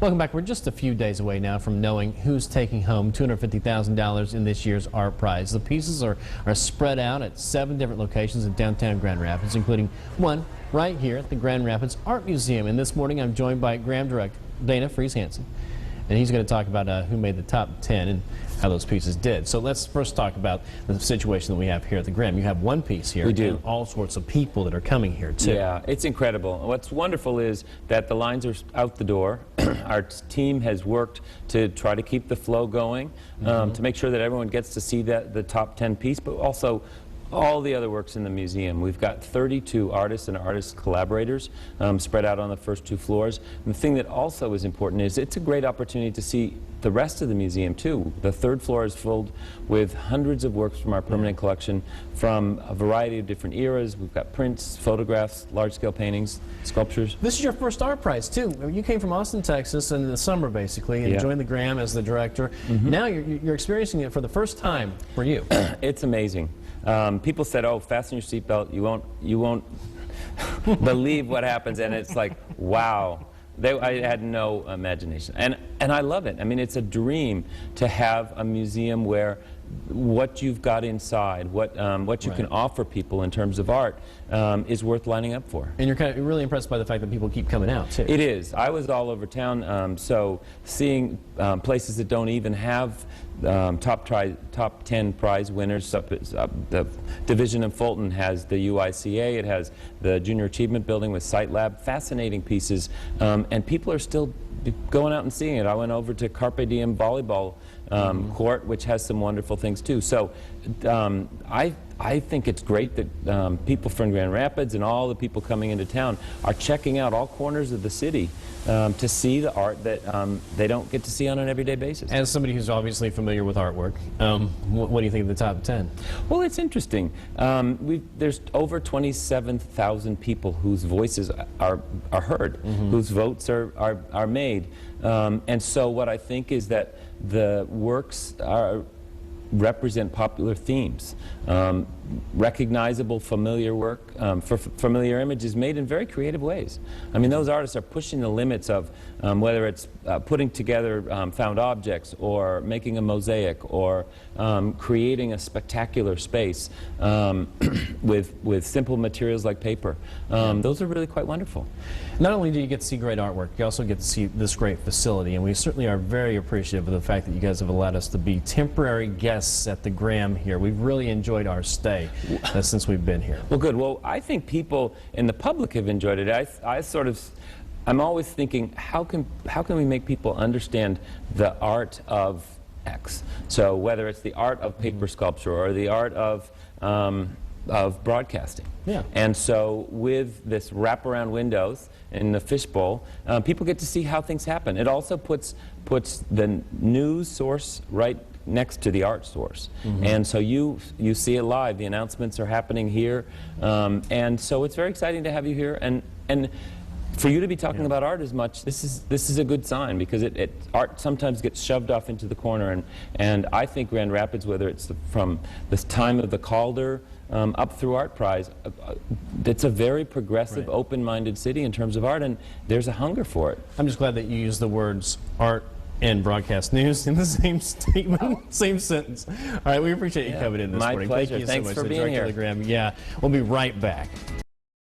Welcome back. We're just a few days away now from knowing who's taking home $250,000 in this year's Art Prize. The pieces are spread out at 7 different locations in downtown Grand Rapids, including one right here at the Grand Rapids Art Museum. And this morning I'm joined by Graham Director Dana Friis-Hansen, and he's going to talk about who made the top 10 and how those pieces did. So let's first talk about the situation that we have here at the Graham. You have one piece here. We do. And all sorts of people that are coming here too. Yeah, it's incredible. What's wonderful is that the lines are out the door. Our team has worked to try to keep the flow going, to make sure that everyone gets to see the top 10 piece, but also all the other works in the museum. We've got 32 artists and artist collaborators spread out on the first 2 floors. And the thing that also is important is it's a great opportunity to see the rest of the museum too. The 3rd floor is filled with hundreds of works from our permanent collection from a variety of different eras. We've got prints, photographs, large-scale paintings, sculptures. This is your first Art Prize too. You came from Austin, Texas in the summer basically and joined the Graham as the director. Now you're experiencing it for the first time for you. It's amazing. People said, "Oh, fasten your seatbelt. You won't believe what happens." And it's like, wow. I had no imagination, and I love it. I mean, it's a dream to have a museum where what you've got inside, what you can offer people in terms of art, is worth lining up for. And you're really impressed by the fact that people keep coming out too. It is. I was all over town, so seeing places that don't even have top 10 prize winners. The division in Fulton has the UICA, it has the Junior Achievement Building with Site Lab, fascinating pieces, and people are still going out and seeing it. I went over to Carpe Diem Volleyball Court, which has some wonderful things too. So I think it's great that people from Grand Rapids and all the people coming into town are checking out all corners of the city to see the art that they don't get to see on an everyday basis. As somebody who's obviously familiar with artwork, what do you think of the top 10? Well, it's interesting. There's over 27,000 people whose voices are heard, whose votes are made. And so what I think is that the works represent popular themes, recognizable, familiar work, familiar images made in very creative ways. I mean, those artists are pushing the limits of whether it's putting together found objects or making a mosaic or creating a spectacular space with simple materials like paper. Those are really quite wonderful. Not only do you get to see great artwork, you also get to see this great facility, and we certainly are very appreciative of the fact that you guys have allowed us to be temporary guests at the Graham here. We've really enjoyed our stay since we've been here. Well, good. Well, I think people in the public have enjoyed it. I'm always thinking, how can we make people understand the art of X? So whether it's the art of paper sculpture or the art of broadcasting. Yeah. And so with this wraparound windows in the fishbowl, people get to see how things happen. It also puts the news source right next to the art source. And so you see it live. The announcements are happening here. And so it's very exciting to have you here. And for you to be talking about art as much, this is a good sign, because art sometimes gets shoved off into the corner, and I think Grand Rapids, whether it's from the time of the Calder up through Art Prize, it's a very progressive, open-minded city in terms of art, and there's a hunger for it. I'm just glad that you used the words art and broadcast news in the same statement, same sentence. All right, we appreciate you coming in this morning. My pleasure. Thank you Thanks so much. for being here. Yeah, we'll be right back.